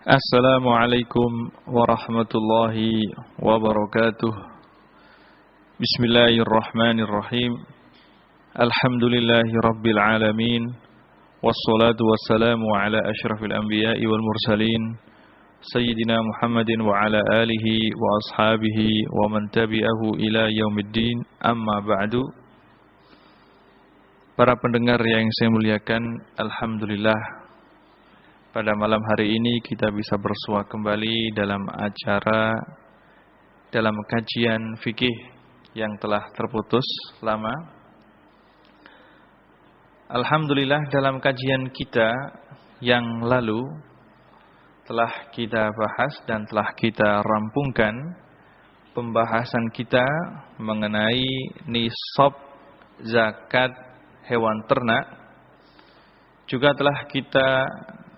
Assalamualaikum warahmatullahi wabarakatuh. Bismillahirrahmanirrahim. Alhamdulillahi rabbil alamin. Wassalatu wassalamu ala ashrafil anbiya'i wal mursalin Sayyidina Muhammadin wa ala alihi wa ashabihi wa man tabi'ahu ila yaumiddin. Amma ba'du. Para pendengar yang saya muliakan, alhamdulillah, pada malam hari ini kita bisa bersua kembali dalam kajian fikih yang telah terputus lama. Alhamdulillah, dalam kajian kita yang lalu telah kita bahas dan telah kita rampungkan pembahasan kita mengenai nisab zakat hewan ternak. Juga telah kita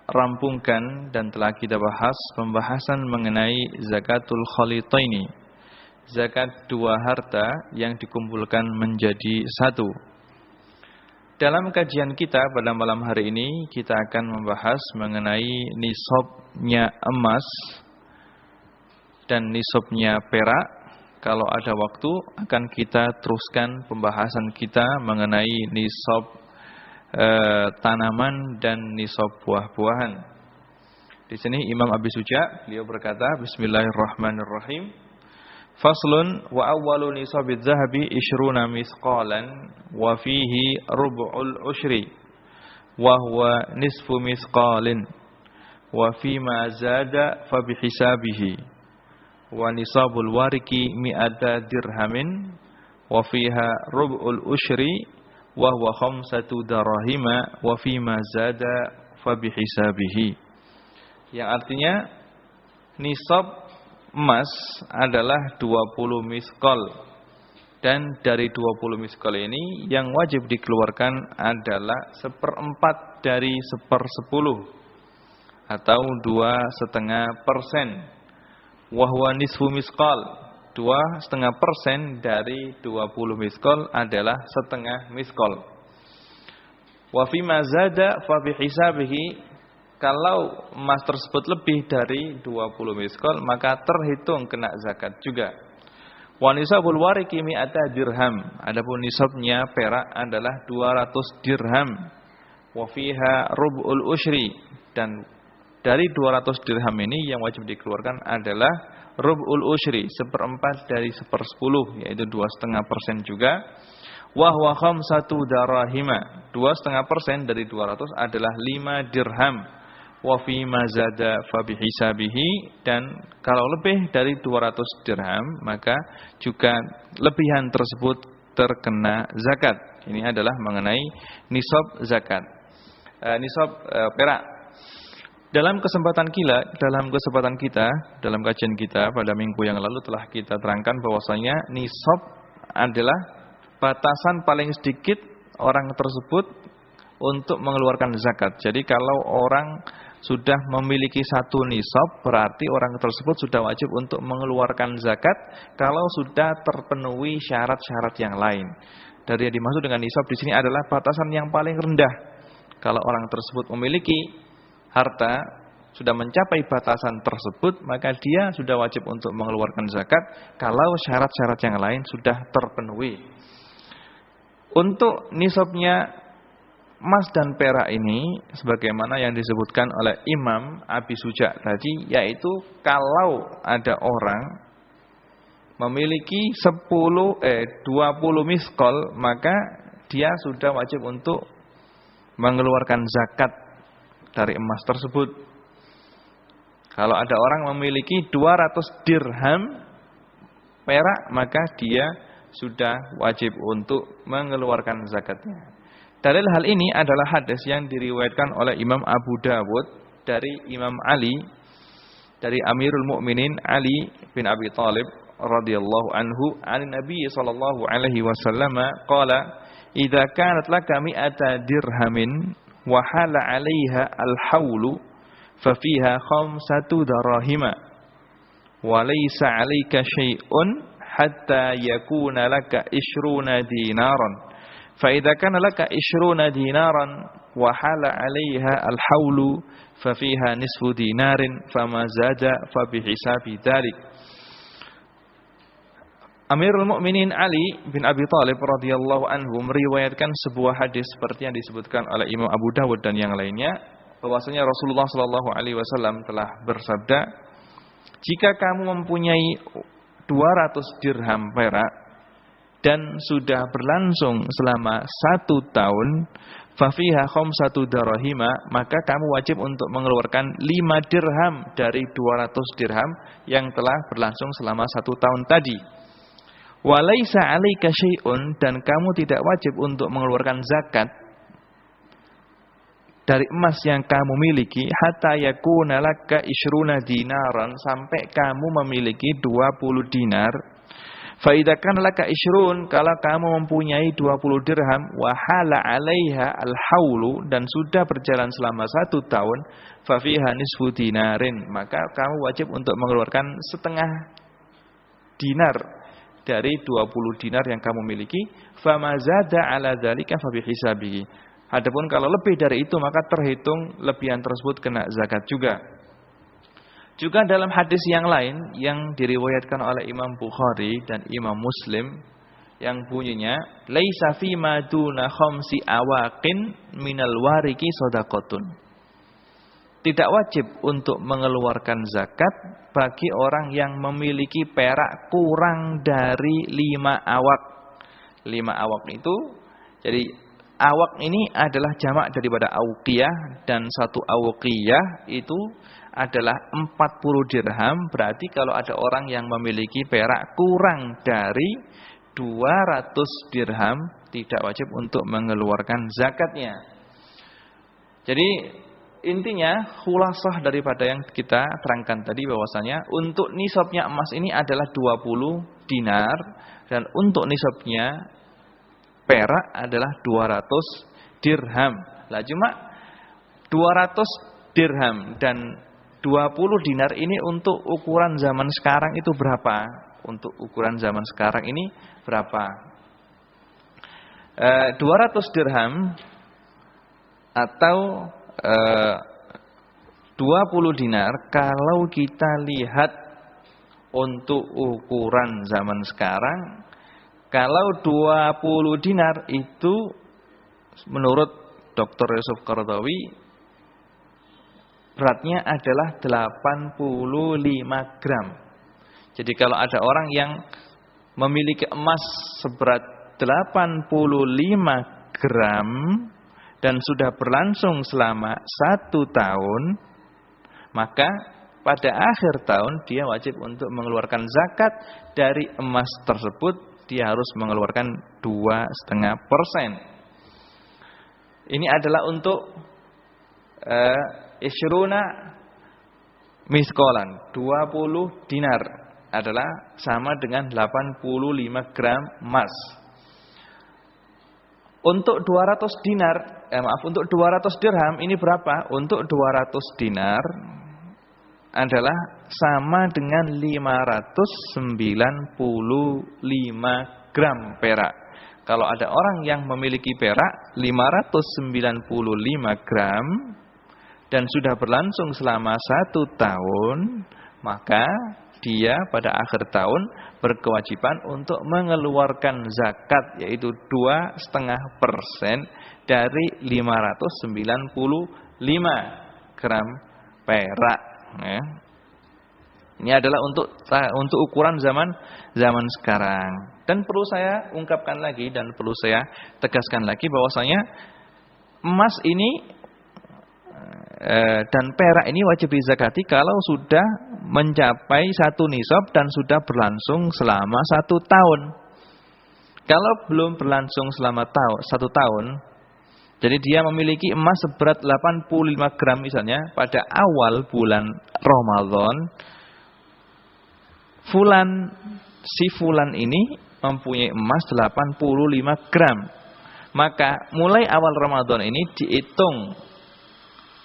rampungkan dan telah kita bahas pembahasan mengenai zakatul khalitaini, zakat dua harta yang dikumpulkan menjadi satu. Dalam kajian kita pada malam hari ini kita akan membahas mengenai nisabnya emas dan nisabnya perak. Kalau ada waktu akan kita teruskan pembahasan kita mengenai nisab tanaman dan nisab buah-buahan. Di sini Imam Abi Suja beliau berkata, Bismillahirrahmanirrahim. Faslun wa awwalu nisabiz zahabi 20 mithqalan wa fihi rub'ul ushri wa huwa nisfu mithqalin wa fima zada fa bihisabihi wa nisabul wariki 100 dirhamin wa fiha rub'ul ushri wa huwa khamsatu darahima wa fima zada fa bihisabihi. Yang artinya nisab emas adalah 20 miskal, dan dari 20 miskal ini yang wajib dikeluarkan adalah 1/4 dari 1/10 atau 2,5%. Wa huwa nisfu miskal, 2,5% dari 20 miskol adalah setengah miskol. Wa fima zada fa bihisabihi, kalau emas tersebut lebih dari 20 miskol maka terhitung kena zakat juga. Wa nisabul wariki 100 dirham, adapun nisabnya perak adalah 200 dirham. Wa fiha rub'ul ushri, dan dari 200 dirham ini yang wajib dikeluarkan adalah rub'ul ushri, 1/4 dari 1/10, yaitu 2,5% juga. Wa huwa khamsatu darahima, 2,5% dari 200 adalah 5 dirham. Wa fi ma zada fa bihisabihi, dan kalau lebih dari 200 dirham maka juga lebihan tersebut terkena zakat. Ini adalah mengenai nisab zakat, nisab perak. Dalam kesempatan kita, dalam kajian kita pada minggu yang lalu telah kita terangkan bahwasanya nisab adalah batasan paling sedikit orang tersebut untuk mengeluarkan zakat. Jadi kalau orang sudah memiliki satu nisab, berarti orang tersebut sudah wajib untuk mengeluarkan zakat kalau sudah terpenuhi syarat-syarat yang lain. Dari yang dimaksud dengan nisab di sini adalah batasan yang paling rendah. Kalau orang tersebut memiliki harta sudah mencapai batasan tersebut, maka dia sudah wajib untuk mengeluarkan zakat kalau syarat-syarat yang lain sudah terpenuhi. Untuk nisabnya emas dan perak ini sebagaimana yang disebutkan oleh Imam Abi Suja tadi, yaitu kalau ada orang memiliki 20 miskol, maka dia sudah wajib untuk mengeluarkan zakat dari emas tersebut. Kalau ada orang memiliki 200 dirham perak, maka dia sudah wajib untuk mengeluarkan zakatnya. Dalil hal ini adalah hadis yang diriwayatkan oleh Imam Abu Dawud dari Imam Ali, dari Amirul Mukminin Ali bin Abi Thalib radhiyallahu anhu, an Nabi sallallahu alaihi wasallam qala, "Idza kanat laka 100 dirhamin wa hala 'alaiha al-haulu fa fiha khamsatu darahima wa laysa 'alaika syai'un hatta yakuna laka 20 dinaran fa idza kana laka 20 dinaran wa hala 'alaiha al-haulu fa fiha nisfu dinarin fama zada fa bihisabi dzalik. Amirul Mukminin Ali bin Abi Thalib radhiyallahu anhu meriwayatkan sebuah hadis seperti yang disebutkan oleh Imam Abu Dawud dan yang lainnya, bahwasanya Rasulullah sallallahu alaihi wasallam telah bersabda, "Jika kamu mempunyai 200 dirham perak dan sudah berlangsung selama 1 tahun, fafiha khamsatu darahima, maka kamu wajib untuk mengeluarkan 5 dirham dari 200 dirham yang telah berlangsung selama 1 tahun tadi. Walaisa 'alaika syai'un, dan kamu tidak wajib untuk mengeluarkan zakat dari emas yang kamu miliki hatta yakuna laka ishruna dinaran, sampai kamu memiliki 20 dinar. Fa idza kana laka ishrun, kalau kamu mempunyai 20 dirham, wa hala 'alaiha al-haulu, dan sudah berjalan selama 1 tahun, fa fiha nisfu dinarin, maka kamu wajib untuk mengeluarkan setengah dinar dari 20 dinar yang kamu miliki. Fama zada 'ala dzalika fa bihisabihi. Adapun kalau lebih dari itu, maka terhitung lebihan tersebut kena zakat juga. Juga dalam hadis yang lain yang diriwayatkan oleh Imam Bukhari dan Imam Muslim yang bunyinya, laisa fi ma duna khamsi awaqin minal wariki shadaqatun. Tidak wajib untuk mengeluarkan zakat bagi orang yang memiliki perak kurang dari 5 awak. 5 awak itu, jadi awak ini adalah jamak daripada auqiyah, dan 1 auqiyah itu adalah 40 dirham. Berarti kalau ada orang yang memiliki perak kurang dari 200 dirham, tidak wajib untuk mengeluarkan zakatnya. Jadi intinya, khulasah daripada yang kita terangkan tadi, bahwasanya untuk nisabnya emas ini adalah 20 dinar, dan untuk nisabnya perak adalah 200 dirham. Lah cuma 200 dirham dan 20 dinar ini untuk ukuran zaman sekarang itu berapa? Untuk ukuran zaman sekarang ini berapa? 200 dirham atau 20 dinar, kalau kita lihat untuk ukuran zaman sekarang, kalau 20 dinar itu menurut Dr. Yusuf Qaradawi beratnya adalah 85 gram. Jadi kalau ada orang yang memiliki emas seberat 85 gram dan sudah berlangsung selama 1 tahun, maka pada akhir tahun dia wajib untuk mengeluarkan zakat dari emas tersebut. Dia harus mengeluarkan 2,5%. Ini adalah untuk isyruna miskolan, 20 dinar adalah sama dengan 85 gram emas. Untuk 200 dinar, untuk 200 dirham ini berapa? Untuk 200 dinar adalah sama dengan 595 gram perak. Kalau ada orang yang memiliki perak 595 gram dan sudah berlangsung selama 1 tahun, maka dia pada akhir tahun berkewajiban untuk mengeluarkan zakat, yaitu 2,5% dari 595 gram perak. Ya. Ini adalah untuk ukuran zaman sekarang. Dan perlu saya ungkapkan lagi dan perlu saya tegaskan lagi bahwasanya emas ini dan perak ini wajib dizakati kalau sudah mencapai 1 nisab dan sudah berlangsung selama 1 tahun. Kalau belum berlangsung selama 1 tahun, jadi dia memiliki emas seberat 85 gram misalnya pada awal bulan Ramadan, si fulan ini mempunyai emas 85 gram. Maka mulai awal Ramadan ini dihitung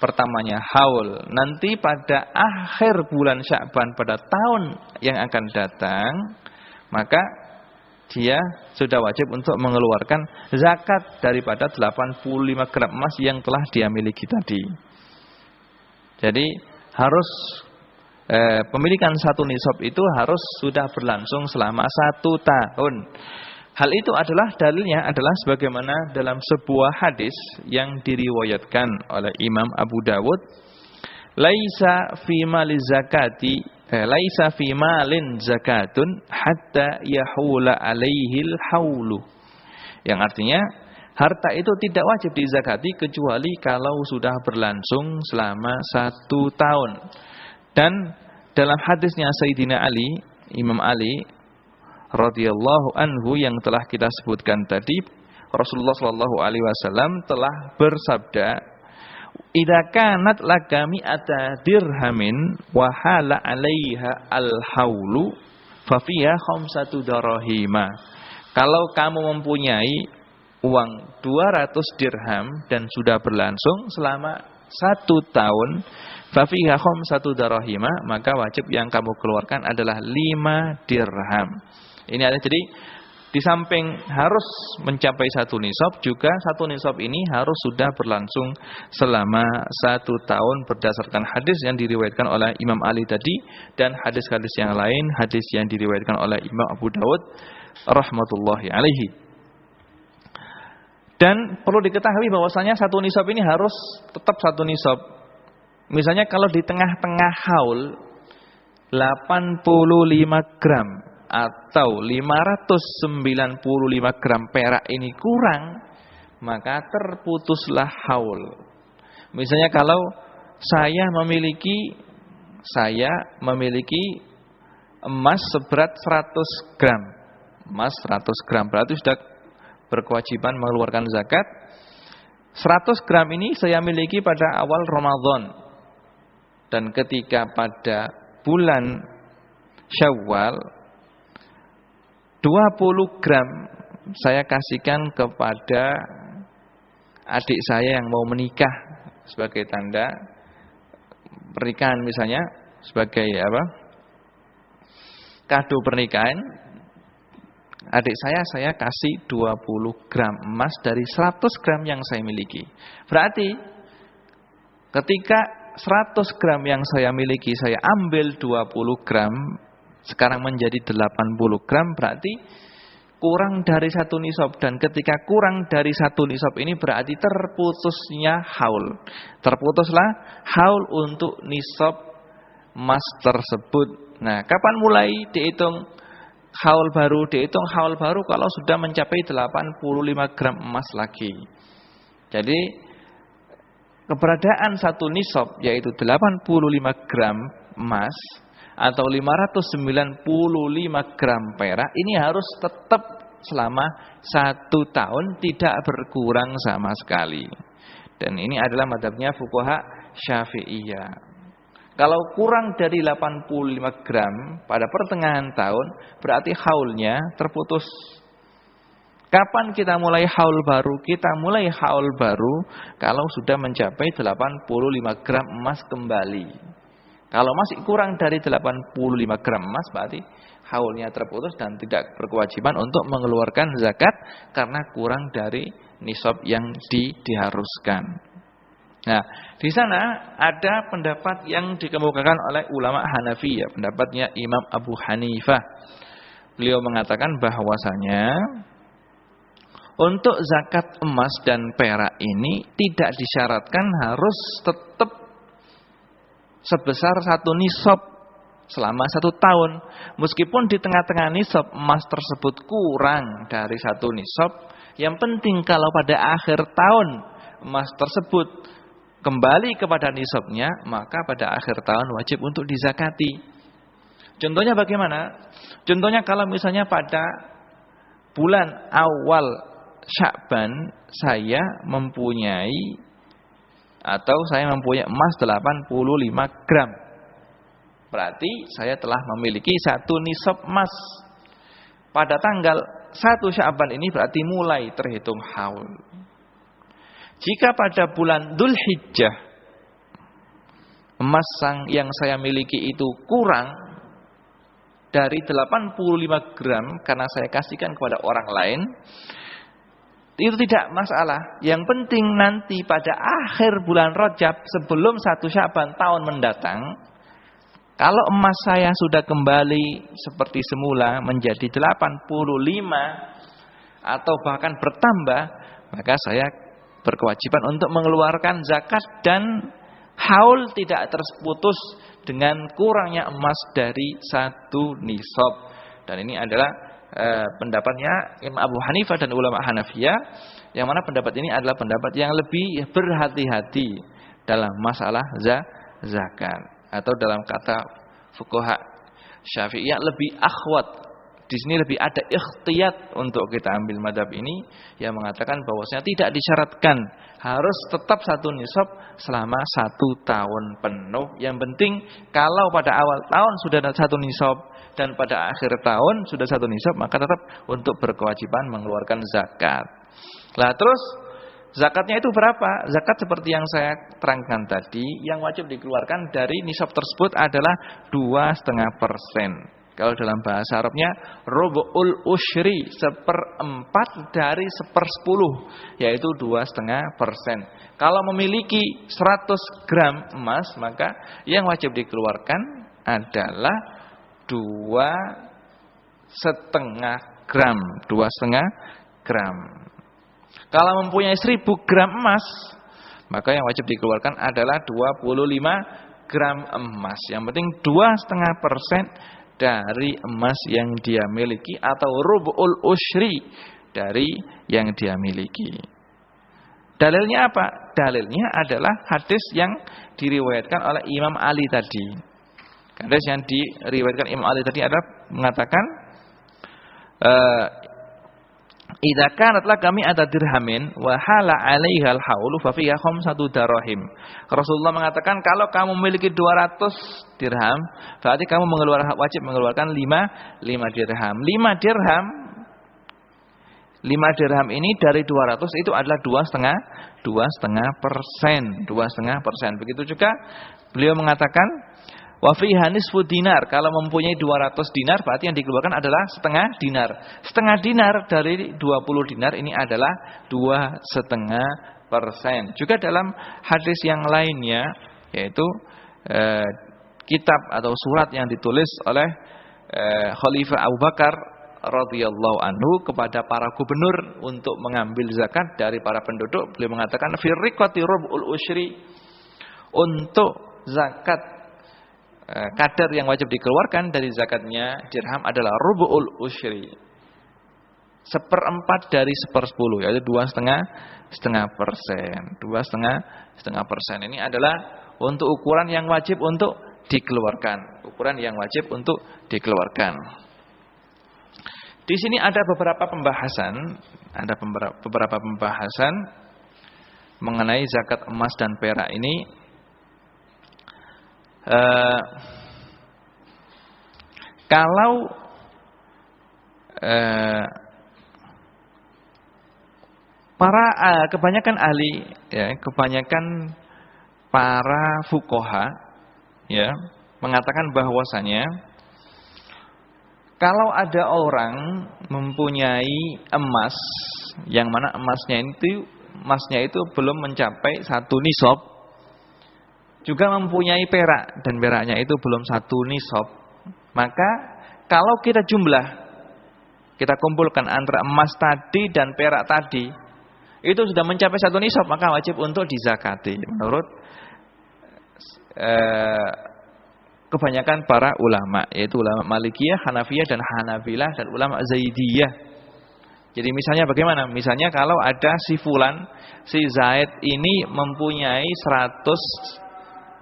pertamanya haul. Nanti pada akhir bulan Sya'ban pada tahun yang akan datang, maka dia sudah wajib untuk mengeluarkan zakat daripada 85 gram emas yang telah dia miliki tadi. Jadi harus pemilikan satu nisab itu harus sudah berlangsung selama 1 tahun. Hal itu adalah dalilnya adalah sebagaimana dalam sebuah hadis yang diriwayatkan oleh Imam Abu Dawud, laisa fi maliz zakati laisa fi malin zakatun hatta yahula alaihil haulu. Yang artinya harta itu tidak wajib dizakati kecuali kalau sudah berlangsung selama 1 tahun. Dan dalam hadisnya Sayyidina Ali, Imam Ali radhiyallahu anhu yang telah kita sebutkan tadi, Rasulullah sallallahu alaihi wasallam telah bersabda, "Idza kanat laka mi'ata dirhamin wa hala 'alaiha al-haulu fa fiha khamsatu darahima." Kalau kamu mempunyai uang 200 dirham dan sudah berlangsung selama 1 tahun, fa fiha khamsatu darahima, maka wajib yang kamu keluarkan adalah 5 dirham. Ini ada, jadi di samping harus mencapai 1 nisab, juga 1 nisab ini harus sudah berlangsung selama 1 tahun berdasarkan hadis yang diriwayatkan oleh Imam Ali tadi dan hadis-hadis yang lain, hadis yang diriwayatkan oleh Imam Abu Dawud rahmatullahi alaihi. Dan perlu diketahui bahwasanya 1 nisab ini harus tetap 1 nisab. Misalnya kalau di tengah-tengah haul 85 gram atau 595 gram perak ini kurang, maka terputuslah haul. Misalnya kalau saya memiliki emas seberat 100 gram. Emas 100 gram berarti sudah berkewajiban mengeluarkan zakat. 100 gram ini saya miliki pada awal Ramadan. Dan ketika pada bulan Syawal 20 gram saya kasihkan kepada adik saya yang mau menikah sebagai tanda pernikahan, misalnya sebagai kado pernikahan. Adik saya kasih 20 gram emas dari 100 gram yang saya miliki. Berarti ketika 100 gram yang saya miliki saya ambil 20 gram, sekarang menjadi 80 gram, berarti kurang dari 1 nisab. Dan ketika kurang dari 1 nisab ini berarti terputusnya haul. Terputuslah haul untuk nisab emas tersebut. Nah, kapan mulai dihitung haul baru? Dihitung haul baru kalau sudah mencapai 85 gram emas lagi. Jadi keberadaan 1 nisab yaitu 85 gram emas atau 595 gram perak ini harus tetap selama 1 tahun, tidak berkurang sama sekali. Dan ini adalah mazhabnya fuqaha Syafi'iyah. Kalau kurang dari 85 gram pada pertengahan tahun, berarti haulnya terputus. Kapan kita mulai haul baru? Kita mulai haul baru kalau sudah mencapai 85 gram emas kembali. Kalau masih kurang dari 85 gram emas, berarti haulnya terputus dan tidak berkewajiban untuk mengeluarkan zakat karena kurang dari nisab yang diharuskan. Nah, di sana ada pendapat yang dikemukakan oleh ulama Hanafi, ya, pendapatnya Imam Abu Hanifah. Beliau mengatakan bahwasanya untuk zakat emas dan perak ini tidak disyaratkan harus tetap sebesar 1 nisab selama 1 tahun. Meskipun di tengah-tengah nisab emas tersebut kurang dari 1 nisab, yang penting kalau pada akhir tahun emas tersebut kembali kepada nisabnya, maka pada akhir tahun wajib untuk dizakati. Contohnya bagaimana? Contohnya kalau misalnya pada bulan awal Sya'ban saya mempunyai emas 85 gram. Berarti saya telah memiliki 1 nisab emas. Pada tanggal 1 Sya'ban ini berarti mulai terhitung haul. Jika pada bulan Dzulhijjah emas yang saya miliki itu kurang dari 85 gram karena saya kasihkan kepada orang lain, itu tidak masalah. Yang penting nanti pada akhir bulan Rajab sebelum 1 Sya'ban tahun mendatang, kalau emas saya sudah kembali seperti semula menjadi 85 atau bahkan bertambah, maka saya berkewajiban untuk mengeluarkan zakat dan haul tidak terputus dengan kurangnya emas dari 1 nisab. Dan ini adalah pendapatnya Imam Abu Hanifah dan ulama Hanafiyah, yang mana pendapat ini adalah pendapat yang lebih berhati-hati dalam masalah zakat, atau dalam kata fuqaha Syafi'iyah lebih akhwat. Di sini lebih ada ikhtiyat untuk kita ambil madhab ini, yang mengatakan bahwasanya tidak disyaratkan harus tetap 1 nisab selama 1 tahun penuh. Yang penting kalau pada awal tahun sudah ada 1 nisab dan pada akhir tahun sudah 1 nisab, maka tetap untuk berkewajiban mengeluarkan zakat. Lah terus zakatnya itu berapa? Zakat seperti yang saya terangkan tadi, yang wajib dikeluarkan dari nisab tersebut adalah 2,5%. Kalau dalam bahasa Arabnya rubu'ul usyri, 1/4 dari 1/10, yaitu 2,5%. Kalau memiliki 100 gram emas, maka yang wajib dikeluarkan adalah 2,5 gram. 2,5 gram. Kalau mempunyai 1000 gram emas, maka yang wajib dikeluarkan adalah 25 gram emas. Yang penting 2,5% dari emas yang dia miliki, atau rubu'ul usyri dari yang dia miliki. Dalilnya apa? Dalilnya adalah hadis yang diriwayatkan oleh Imam Ali tadi. Hadis yang diriwayatkan Imam Ali tadi adalah mengatakan, idza kanat kami ada dirhamin wa hala 'alaihal haulu fa fiha khamsatu darahim. Rasulullah mengatakan kalau kamu memiliki 200 dirham, berarti kamu wajib mengeluarkan 5 dirham. 5 dirham ini dari 200 itu adalah 2,5%. Begitu juga beliau mengatakan wa fiha nisfu dinar, kalau mempunyai 200 dinar berarti yang dikeluarkan adalah setengah dinar. Setengah dinar dari 20 dinar ini adalah 2,5%. Juga dalam hadis yang lainnya, yaitu kitab atau surat yang ditulis oleh Khalifah Abu Bakar radhiyallahu anhu kepada para gubernur untuk mengambil zakat dari para penduduk, beliau mengatakan firriqati rub'ul usyri, untuk zakat kadar yang wajib dikeluarkan dari zakatnya dirham adalah rubu'ul usyri, 1/4 dari 1/10, yaitu 2,5%. Ini adalah untuk ukuran yang wajib untuk dikeluarkan. Di sini ada beberapa pembahasan mengenai zakat emas dan perak ini. Kalau kebanyakan ahli, ya, kebanyakan para fuqaha, ya, mengatakan bahwasanya kalau ada orang mempunyai emas, yang mana emasnya itu belum mencapai 1 nisab, juga mempunyai perak dan peraknya itu belum 1 nisab, maka kalau kita kumpulkan antara emas tadi dan perak tadi, itu sudah mencapai 1 nisab, maka wajib untuk dizakati menurut kebanyakan para ulama, yaitu ulama Malikiyah, Hanafiyah dan Hanabilah, dan ulama Zaidiyah. Jadi misalnya bagaimana? Misalnya kalau ada si fulan, si Zaid ini mempunyai 100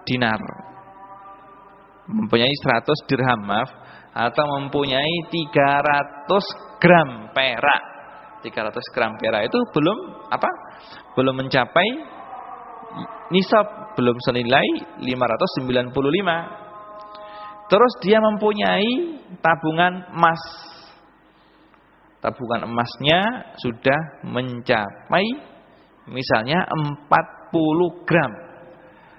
dinar, mempunyai 100 dirham, atau mempunyai 300 gram perak. 300 gram perak itu belum mencapai nisab, belum senilai 595. Terus dia mempunyai tabungan emas. Tabungan emasnya sudah mencapai misalnya 40 gram.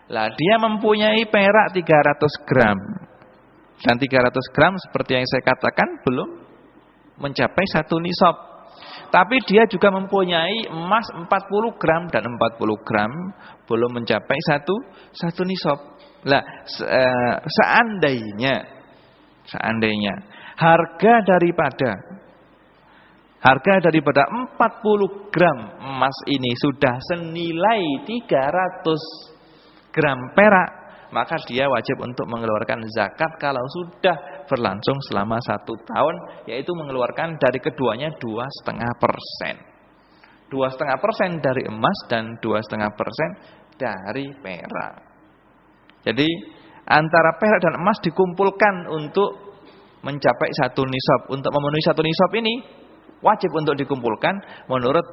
Lah dia mempunyai perak 300 gram. Dan 300 gram seperti yang saya katakan belum mencapai 1 nisab. Tapi dia juga mempunyai emas 40 gram dan 40 gram belum mencapai 1 nisab. Lah, seandainya harga daripada 40 gram emas ini sudah senilai 300 gram perak, maka dia wajib untuk mengeluarkan zakat kalau sudah berlangsung selama 1 tahun, yaitu mengeluarkan dari keduanya 2,5%. 2,5% dari emas dan 2,5% dari perak. Jadi antara perak dan emas dikumpulkan untuk mencapai 1 nisab. Untuk memenuhi 1 nisab ini wajib untuk dikumpulkan menurut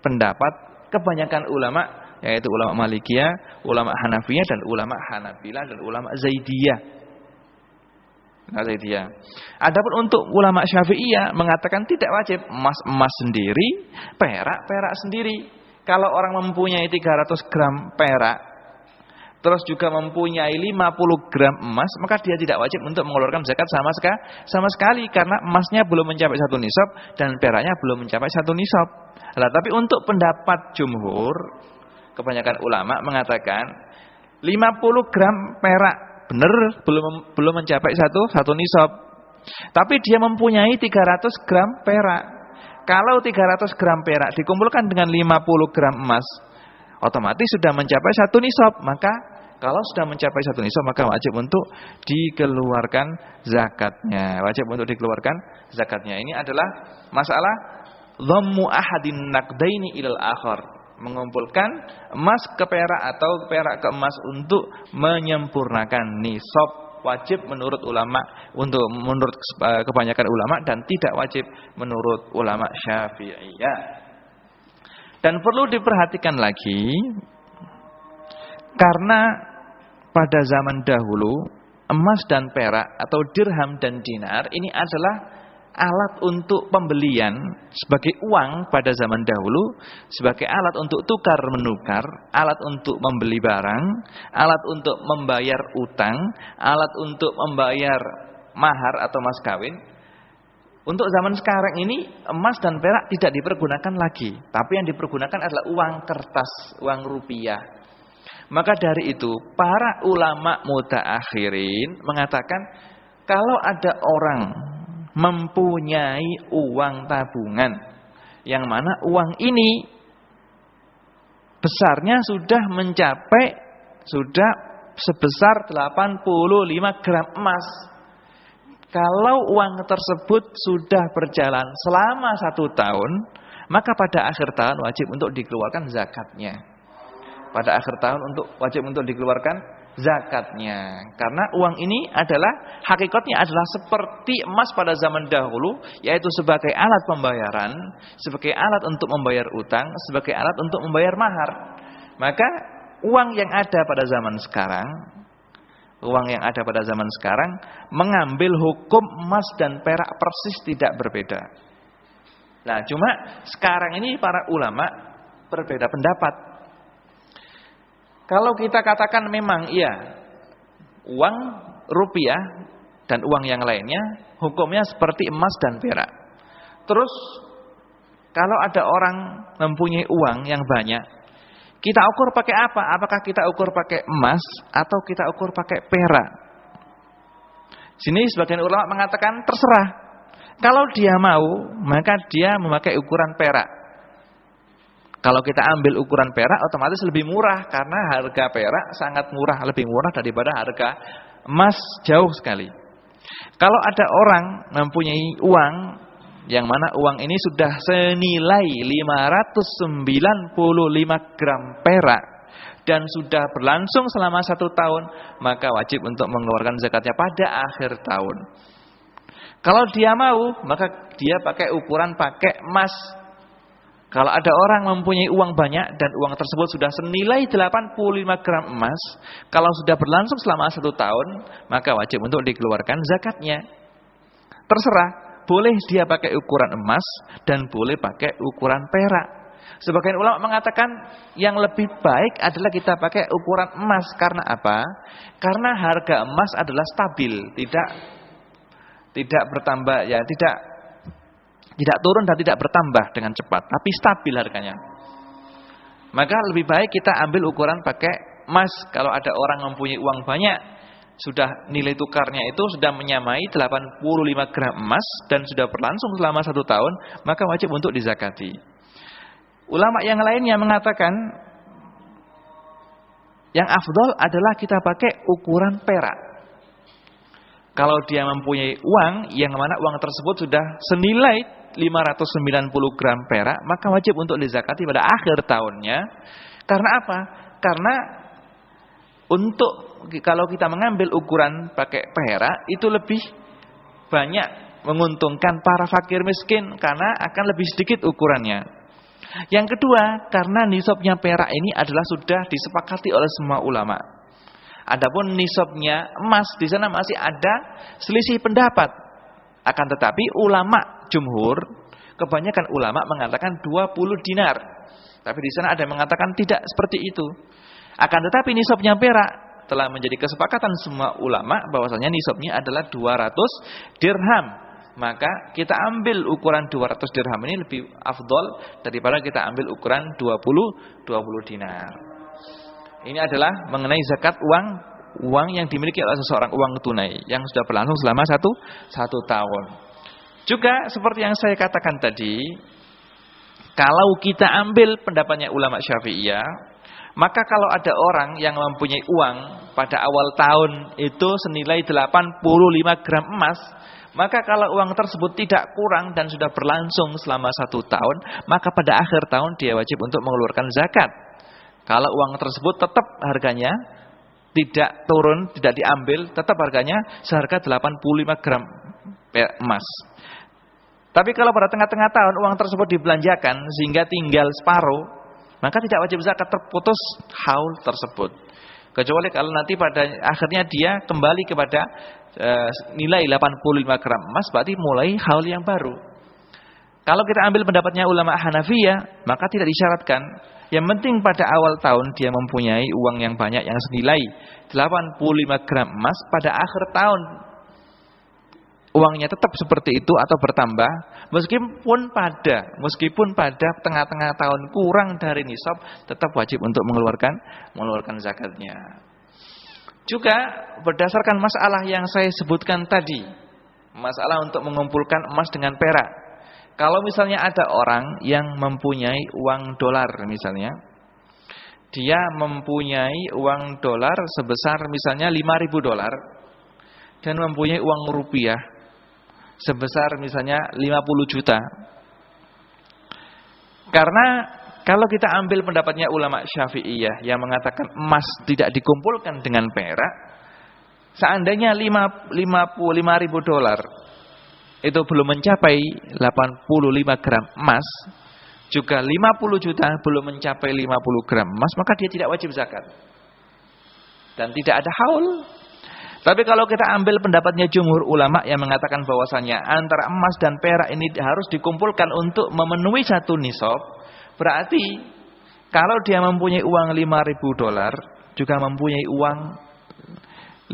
pendapat kebanyakan ulama, yaitu ulama Malikiyah, ulama Hanafiyah, dan ulama Hanabilah, dan ulama Zaidiyah. Adapun untuk ulama Syafi'iyah mengatakan tidak wajib, emas sendiri, perak sendiri. Kalau orang mempunyai 300 gram perak, terus juga mempunyai 50 gram emas, maka dia tidak wajib untuk mengeluarkan zakat sama sekali, karena emasnya belum mencapai 1 nisab dan peraknya belum mencapai 1 nisab. Nah, tapi untuk pendapat jumhur, kebanyakan ulama mengatakan 50 gram perak benar belum mencapai 1 nisab. Tapi dia mempunyai 300 gram perak. Kalau 300 gram perak dikumpulkan dengan 50 gram emas, otomatis sudah mencapai 1 nisab. Maka kalau sudah mencapai 1 nisab, maka wajib untuk dikeluarkan zakatnya. Ini adalah masalah dhammu ahadin naqdaini ilal akhar, mengumpulkan emas ke perak atau perak ke emas untuk menyempurnakan nisab. Wajib menurut ulama, menurut kebanyakan ulama, dan tidak wajib menurut ulama Syafi'iyah. Dan perlu diperhatikan lagi, karena pada zaman dahulu emas dan perak atau dirham dan dinar ini adalah alat untuk pembelian sebagai uang pada zaman dahulu, sebagai alat untuk tukar menukar, alat untuk membeli barang, alat untuk membayar utang, alat untuk membayar mahar atau mas kawin. Untuk zaman sekarang ini emas dan perak tidak dipergunakan lagi, tapi yang dipergunakan adalah uang kertas, uang rupiah. Maka dari itu para ulama mutaakhirin mengatakan kalau ada orang mempunyai uang tabungan yang mana uang ini besarnya sudah sebesar 85 gram emas. Kalau uang tersebut sudah berjalan selama 1 tahun, maka pada akhir tahun wajib untuk dikeluarkan zakatnya. Wajib untuk dikeluarkan zakatnya. Karena uang ini hakikatnya adalah seperti emas pada zaman dahulu, yaitu sebagai alat pembayaran, sebagai alat untuk membayar utang, sebagai alat untuk membayar mahar. Maka uang yang ada pada zaman sekarang mengambil hukum emas dan perak persis tidak berbeda. Nah, cuma sekarang ini para ulama berbeda pendapat. Kalau kita katakan memang uang rupiah dan uang yang lainnya hukumnya seperti emas dan perak. Terus kalau ada orang mempunyai uang yang banyak, kita ukur pakai apa? Apakah kita ukur pakai emas atau kita ukur pakai perak? Sini sebagian ulama mengatakan terserah. Kalau dia mau, maka dia memakai ukuran perak. Kalau kita ambil ukuran perak otomatis lebih murah, karena harga perak sangat murah, lebih murah daripada harga emas jauh sekali. Kalau ada orang mempunyai uang yang mana uang ini sudah senilai 595 gram perak dan sudah berlangsung selama 1 tahun, maka wajib untuk mengeluarkan zakatnya pada akhir tahun. Kalau dia mau, maka dia pakai emas. Kalau ada orang mempunyai uang banyak dan uang tersebut sudah senilai 85 gram emas, kalau sudah berlangsung selama 1 tahun, maka wajib untuk dikeluarkan zakatnya. Terserah, boleh dia pakai ukuran emas dan boleh pakai ukuran perak. Sebagian ulama mengatakan yang lebih baik adalah kita pakai ukuran emas. Karena apa? Karena harga emas adalah stabil, tidak bertambah, ya tidak turun dan tidak bertambah dengan cepat, tapi stabil harganya. Maka lebih baik kita ambil ukuran pakai emas. Kalau ada orang mempunyai uang banyak, sudah nilai tukarnya itu sudah menyamai 85 gram emas dan sudah berlangsung selama 1 tahun, maka wajib untuk dizakati. Ulama yang lainnya mengatakan yang afdol adalah kita pakai ukuran perak. Kalau dia mempunyai uang yang mana uang tersebut sudah senilai 590 gram perak, maka wajib untuk dizakati pada akhir tahunnya. Karena apa? Karena kalau kita mengambil ukuran pakai perak itu lebih banyak menguntungkan para fakir miskin karena akan lebih sedikit ukurannya. Yang kedua, karena nisabnya perak ini adalah sudah disepakati oleh semua ulama. Adapun nisabnya emas di sana masih ada selisih pendapat. Akan tetapi ulama jumhur, kebanyakan ulama mengatakan 20 dinar. Tapi di sana ada yang mengatakan tidak seperti itu. Akan tetapi nisabnya perak telah menjadi kesepakatan semua ulama bahwasanya nisabnya adalah 200 dirham. Maka kita ambil ukuran 200 dirham ini lebih afdol daripada kita ambil ukuran 20 dinar. Ini adalah mengenai zakat uang yang dimiliki oleh seseorang, uang tunai yang sudah berlangsung selama satu tahun. Juga seperti yang saya katakan tadi, kalau kita ambil pendapatnya ulama Syafi'iyah, maka kalau ada orang yang mempunyai uang pada awal tahun itu senilai 85 gram emas, maka kalau uang tersebut tidak kurang dan sudah berlangsung selama 1 tahun, maka pada akhir tahun dia wajib untuk mengeluarkan zakat. Kalau uang tersebut tetap harganya tidak turun, tidak diambil, tetap harganya seharga 85 gram emas. Tapi kalau pada tengah-tengah tahun uang tersebut dibelanjakan sehingga tinggal separuh, maka tidak wajib zakat, terputus haul tersebut. Kecuali kalau nanti pada akhirnya dia kembali kepada nilai 85 gram emas, berarti mulai haul yang baru. Kalau kita ambil pendapatnya ulama Hanafiyah, maka tidak disyaratkan. Yang penting pada awal tahun dia mempunyai uang yang banyak yang senilai 85 gram emas, pada akhir tahun uangnya tetap seperti itu atau bertambah, meskipun pada tengah-tengah tahun kurang dari nisab, tetap wajib untuk mengeluarkan zakatnya. Juga berdasarkan masalah yang saya sebutkan tadi, masalah untuk mengumpulkan emas dengan perak. Kalau misalnya ada orang yang mempunyai uang dolar misalnya, dia mempunyai uang dolar sebesar misalnya 5.000 dolar dan mempunyai uang rupiah sebesar misalnya 50 juta. Karena kalau kita ambil pendapatnya ulama Syafi'iyah yang mengatakan emas tidak dikumpulkan dengan perak, seandainya 5.000 dolar itu belum mencapai 85 gram emas, juga 50 juta belum mencapai 50 gram emas, maka dia tidak wajib zakat. Dan tidak ada haul. Tapi kalau kita ambil pendapatnya jumhur ulama yang mengatakan bahwasanya antara emas dan perak ini harus dikumpulkan untuk memenuhi satu nisab, berarti kalau dia mempunyai uang 5.000 dolar, juga mempunyai uang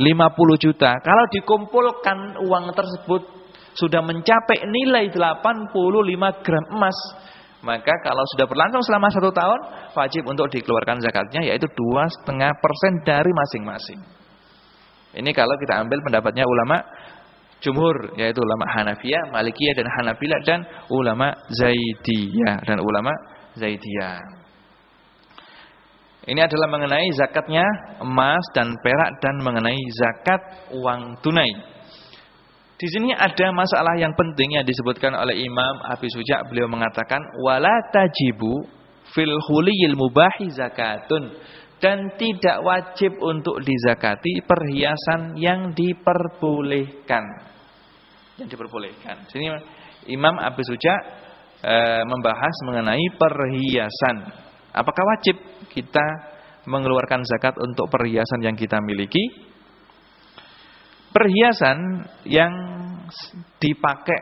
50 juta, kalau dikumpulkan uang tersebut sudah mencapai nilai 85 gram emas, maka kalau sudah berlangsung selama 1 tahun, wajib untuk dikeluarkan zakatnya, yaitu 2,5% dari masing-masing. Ini kalau kita ambil pendapatnya ulama jumhur, yaitu ulama Hanafiyah, Malikiyah dan Hanabilah, dan ulama Zaidiyah. Ini adalah mengenai zakatnya emas dan perak dan mengenai zakat uang tunai. Di sini ada masalah yang penting yang disebutkan oleh Imam Abi Suja'. Beliau mengatakan wala tajibu fil huliyil mubahi zakatun, dan tidak wajib untuk dizakati perhiasan yang diperbolehkan. Yang diperbolehkan. Sini Imam Abi Suja' membahas mengenai perhiasan. Apakah wajib kita mengeluarkan zakat untuk perhiasan yang kita miliki? Perhiasan yang dipakai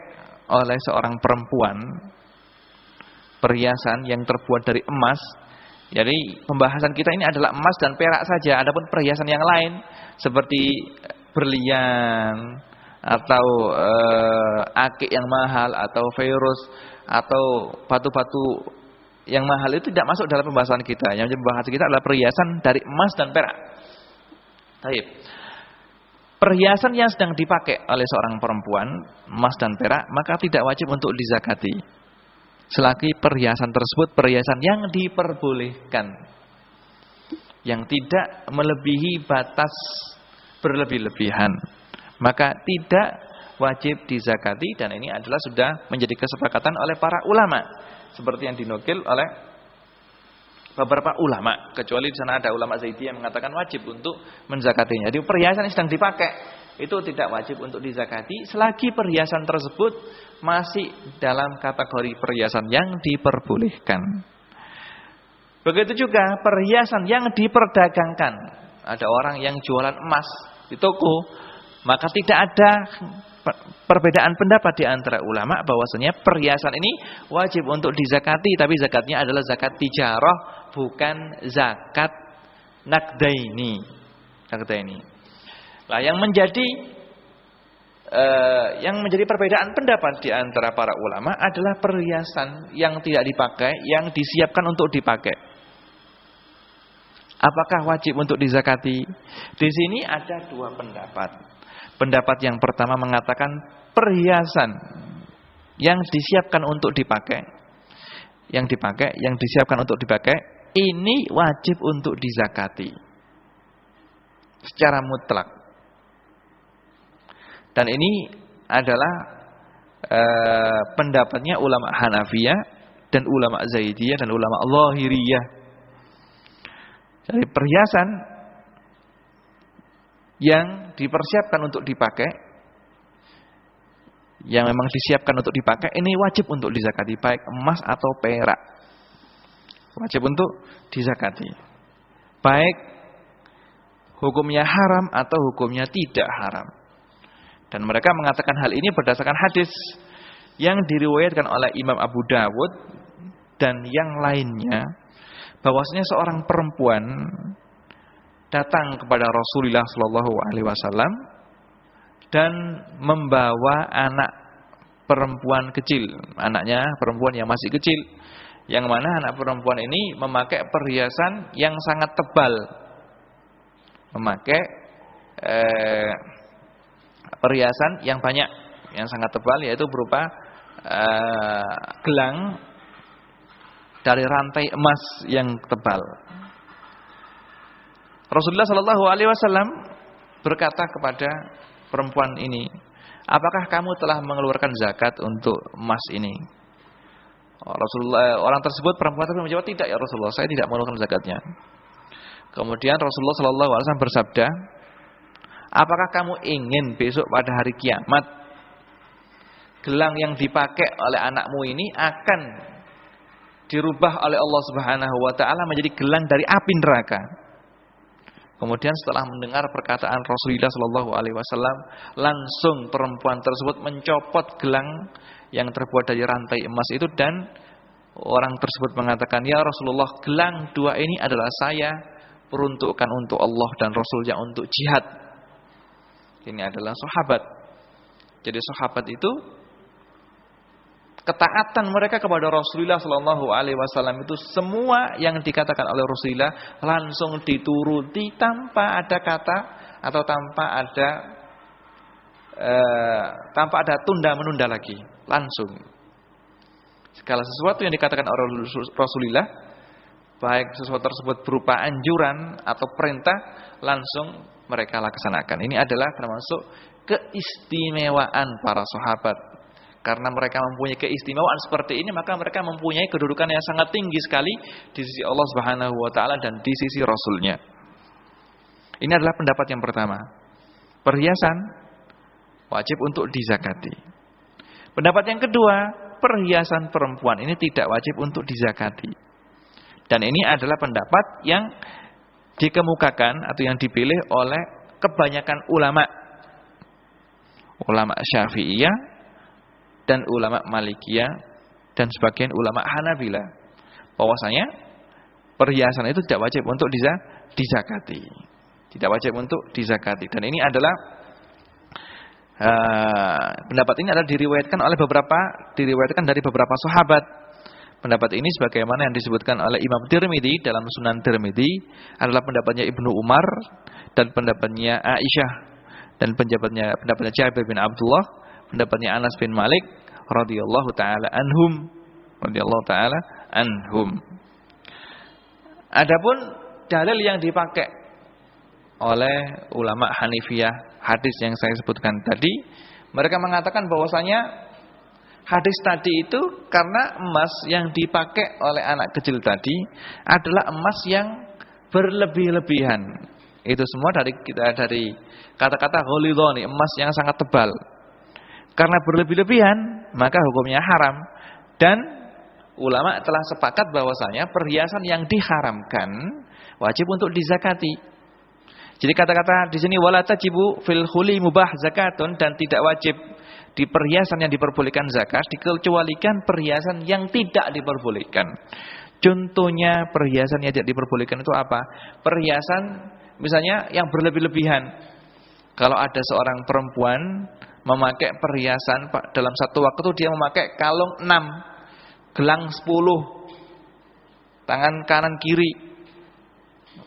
oleh seorang perempuan perhiasan yang terbuat dari emas. Jadi pembahasan kita ini adalah emas dan perak saja. Adapun perhiasan yang lain seperti berlian atau akik yang mahal atau virus atau batu-batu yang mahal itu tidak masuk dalam pembahasan kita. Yang menjadi pembahasan kita adalah perhiasan dari emas dan perak. Baik. Perhiasan yang sedang dipakai oleh seorang perempuan, emas dan perak, maka tidak wajib untuk dizakati. Selagi perhiasan tersebut perhiasan yang diperbolehkan, yang tidak melebihi batas berlebih-lebihan, maka tidak wajib dizakati. Dan ini adalah sudah menjadi kesepakatan oleh para ulama, seperti yang dinukil oleh beberapa ulama, kecuali di sana ada ulama Zaidiyah yang mengatakan wajib untuk menzakatinya. Jadi perhiasan yang sedang dipakai itu tidak wajib untuk dizakati selagi perhiasan tersebut masih dalam kategori perhiasan yang diperbolehkan. Begitu juga perhiasan yang diperdagangkan. Ada orang yang jualan emas di toko, maka tidak ada perbedaan pendapat di antara ulama bahwasanya perhiasan ini wajib untuk dizakati, tapi zakatnya adalah zakat tijarah, bukan zakat naqdaini. Nah, yang menjadi perbedaan pendapat di antara para ulama adalah perhiasan yang tidak dipakai, yang disiapkan untuk dipakai. Apakah wajib untuk dizakati? Di sini ada dua pendapat. Pendapat yang pertama mengatakan perhiasan yang disiapkan untuk dipakai, yang disiapkan untuk dipakai, ini wajib untuk dizakati secara mutlak. Dan ini adalah pendapatnya ulama Hanafiyah dan ulama Zaidiyah dan ulama Zahiriyah. Jadi perhiasan yang dipersiapkan untuk dipakai, yang memang disiapkan untuk dipakai, ini wajib untuk dizakati, baik emas atau perak. Wajib untuk dizakati. Baik hukumnya haram atau hukumnya tidak haram. Dan mereka mengatakan hal ini berdasarkan hadis yang diriwayatkan oleh Imam Abu Dawud dan yang lainnya, bahwasanya seorang perempuan datang kepada Rasulullah SAW dan membawa anak perempuan kecil, anaknya perempuan yang masih kecil, yang mana anak perempuan ini memakai perhiasan yang sangat tebal, memakai perhiasan yang banyak, yang sangat tebal, yaitu berupa gelang dari rantai emas yang tebal. Rasulullah SAW berkata kepada perempuan ini, apakah kamu telah mengeluarkan zakat untuk emas ini? Orang tersebut, perempuan tersebut menjawab, tidak ya Rasulullah, saya tidak mengeluarkan zakatnya. Kemudian Rasulullah SAW bersabda, apakah kamu ingin besok pada hari kiamat gelang yang dipakai oleh anakmu ini akan dirubah oleh Allah Subhanahu wa taala menjadi gelang dari api neraka? Kemudian setelah mendengar perkataan Rasulullah SAW, langsung perempuan tersebut mencopot gelang yang terbuat dari rantai emas itu, dan orang tersebut mengatakan, ya Rasulullah, gelang dua ini adalah saya peruntukkan untuk Allah dan Rasulnya untuk jihad. Ini adalah sahabat. Jadi sahabat itu ketaatan mereka kepada Rasulullah SAW itu semua yang dikatakan oleh Rasulullah langsung dituruti tanpa ada kata atau tanpa ada tunda menunda lagi, langsung. Segala sesuatu yang dikatakan oleh Rasulullah, baik sesuatu tersebut berupa anjuran atau perintah, langsung mereka laksanakan. Ini adalah termasuk keistimewaan para sahabat. Karena mereka mempunyai keistimewaan seperti ini, maka mereka mempunyai kedudukan yang sangat tinggi sekali di sisi Allah Subhanahu wa taala dan di sisi Rasulnya. Ini adalah pendapat yang pertama. Perhiasan wajib untuk dizakati. Pendapat yang kedua, perhiasan perempuan ini tidak wajib untuk dizakati. Dan ini adalah pendapat yang dikemukakan atau yang dipilih oleh kebanyakan ulama Syafi'iyah dan ulama Malikiyah dan sebagian ulama Hanabila bahwasanya perhiasan itu tidak wajib untuk dizakati. Tidak wajib untuk dizakati. Dan ini adalah pendapat ini adalah diriwayatkan dari beberapa sahabat. Pendapat ini sebagaimana yang disebutkan oleh Imam Tirmidzi dalam Sunan Tirmidzi adalah pendapatnya Ibnu Umar dan pendapatnya Aisyah dan pendapatnya Jabir bin Abdullah, pendapatnya Anas bin Malik radhiyallahu taala anhum. Adapun dalil yang dipakai oleh ulama Hanifiyah, hadis yang saya sebutkan tadi, mereka mengatakan bahwasanya hadis tadi itu karena emas yang dipakai oleh anak kecil tadi adalah emas yang berlebih-lebihan. Itu semua dari kata-kata ghalidhani, emas yang sangat tebal. Karena berlebih-lebihan, maka hukumnya haram. Dan ulama telah sepakat bahwasanya perhiasan yang diharamkan wajib untuk dizakati. Jadi kata-kata di sini wala tajibu fil khuli mubah zakatun, dan tidak wajib di perhiasan yang diperbolehkan zakat, dikecualikan perhiasan yang tidak diperbolehkan. Contohnya perhiasan yang tidak diperbolehkan itu apa? Perhiasan misalnya yang berlebih-lebihan. Kalau ada seorang perempuan memakai perhiasan dalam satu waktu dia memakai kalung 6, gelang 10, tangan kanan kiri,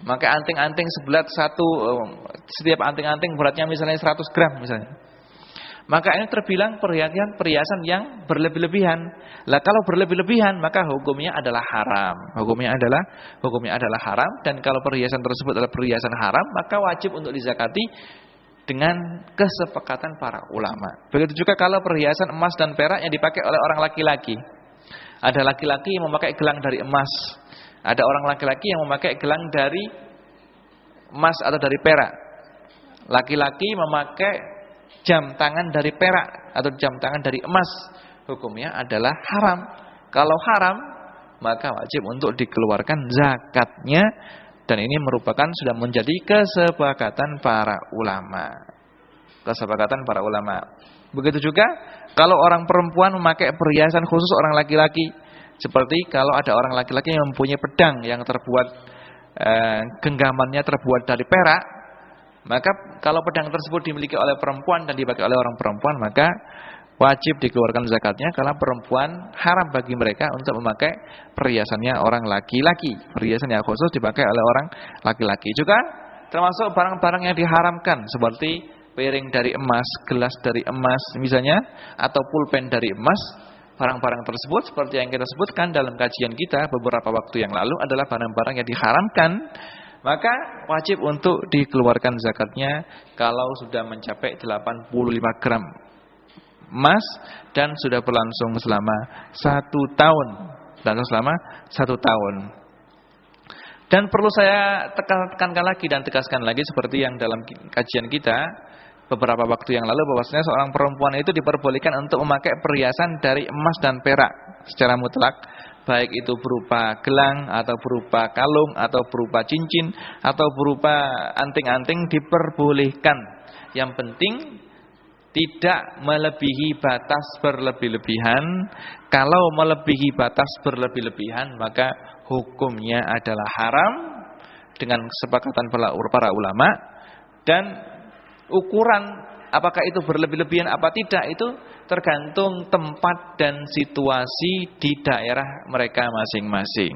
maka anting-anting sebelah satu, setiap anting-anting beratnya misalnya 100 gram misalnya. Maka ini terbilang perhiasan yang berlebih-lebihan. Lah kalau berlebih-lebihan maka hukumnya adalah haram. Hukumnya adalah haram, dan kalau perhiasan tersebut adalah perhiasan haram maka wajib untuk dizakati dengan kesepakatan para ulama. Begitu juga kalau perhiasan emas dan perak yang dipakai oleh orang laki-laki. Ada laki-laki yang memakai gelang dari emas. Ada orang laki-laki yang memakai gelang dari emas atau dari perak. Laki-laki memakai jam tangan dari perak atau jam tangan dari emas, hukumnya adalah haram. Kalau haram maka wajib untuk dikeluarkan zakatnya, dan ini merupakan sudah menjadi kesepakatan para ulama. Begitu juga kalau orang perempuan memakai perhiasan khusus orang laki-laki, seperti kalau ada orang laki-laki yang mempunyai pedang yang terbuat genggamannya terbuat dari perak, maka kalau pedang tersebut dimiliki oleh perempuan dan dipakai oleh orang perempuan, maka wajib dikeluarkan zakatnya, karena perempuan haram bagi mereka untuk memakai perhiasannya orang laki-laki. Perhiasan yang khusus dipakai oleh orang laki-laki. Juga termasuk barang-barang yang diharamkan seperti piring dari emas, gelas dari emas misalnya, atau pulpen dari emas. Barang-barang tersebut seperti yang kita sebutkan dalam kajian kita beberapa waktu yang lalu adalah barang-barang yang diharamkan. Maka wajib untuk dikeluarkan zakatnya kalau sudah mencapai 85 gram emas dan sudah berlangsung selama 1 tahun. Dan perlu saya tekankan lagi dan tegaskan lagi seperti yang dalam kajian kita beberapa waktu yang lalu, bahwasanya seorang perempuan itu diperbolehkan untuk memakai perhiasan dari emas dan perak secara mutlak. Baik itu berupa gelang atau berupa kalung atau berupa cincin atau berupa anting-anting diperbolehkan. Yang penting tidak melebihi batas berlebih-lebihan. Kalau melebihi batas berlebih-lebihan maka hukumnya adalah haram dengan kesepakatan para ulama. Dan ukuran apakah itu berlebih-lebihan apa tidak itu tergantung tempat dan situasi di daerah mereka masing-masing.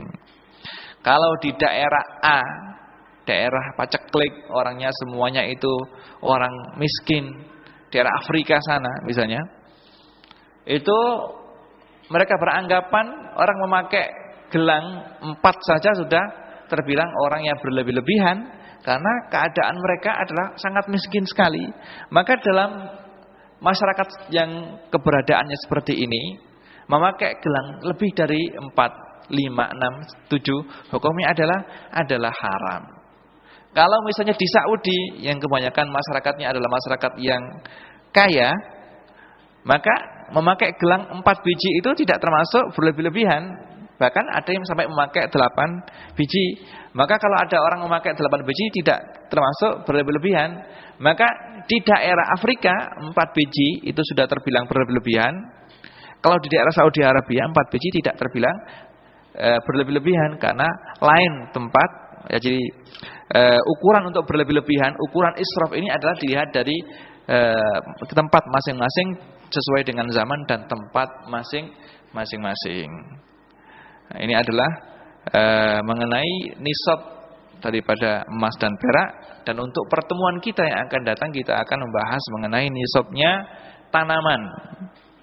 Kalau di daerah A, daerah paceklik, orangnya semuanya itu orang miskin, daerah Afrika sana misalnya, itu mereka beranggapan orang memakai gelang 4 saja sudah terbilang orang yang berlebih-lebihan, karena keadaan mereka adalah sangat miskin sekali. Maka dalam masyarakat yang keberadaannya seperti ini, memakai gelang lebih dari 4, 5, 6, 7, hukumnya adalah haram. Kalau misalnya di Saudi yang kebanyakan masyarakatnya adalah masyarakat yang kaya, maka memakai gelang 4 biji itu tidak termasuk berlebih-lebihan. Bahkan ada yang sampai memakai 8 biji. Maka kalau ada orang memakai 8 biji tidak termasuk berlebih-lebihan. Maka di daerah Afrika 4 biji itu sudah terbilang berlebihan. Kalau di daerah Saudi Arabia 4 biji tidak terbilang berlebih-lebihan karena lain tempat. Ya, jadi ukuran untuk berlebih-lebihan, ukuran israf ini adalah dilihat dari tempat masing-masing sesuai dengan zaman dan tempat masing-masing. Nah, ini adalah mengenai nisab daripada emas dan perak. Dan untuk pertemuan kita yang akan datang, kita akan membahas mengenai nisabnya tanaman,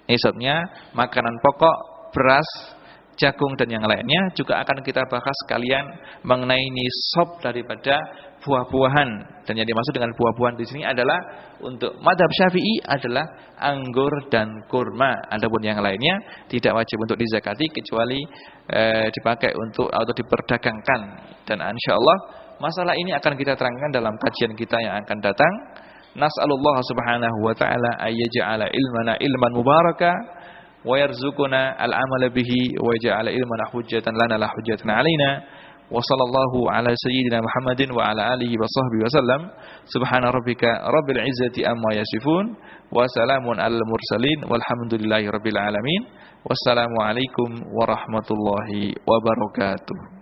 nisabnya makanan pokok, beras, jagung dan yang lainnya. Juga akan kita bahas sekalian mengenai nisab daripada buah-buahan. Dan yang dimaksud dengan buah-buahan di sini adalah untuk mazhab Syafi'i adalah anggur dan kurma. Adapun yang lainnya tidak wajib untuk dizakati kecuali dipakai untuk atau diperdagangkan. Dan insyaallah masalah ini akan kita terangkan dalam kajian kita yang akan datang. Nas'alullah subhanahu wa ta'ala ayyaj'ala ilmana ilman mubaraka wa yarzuquna al-amala bihi wa yaj'ala ilmana hujjatan lana la hujjatan 'alaina. Wa sallallahu ala sayyidina Muhammadin wa ala alihi wa sahbihi wasallam. Subhana rabbika rabbil izzati amma yasifun wa salamun alal mursalin walhamdulillahi rabbil alamin. Wassalamu alaikum warahmatullahi wabarakatuh.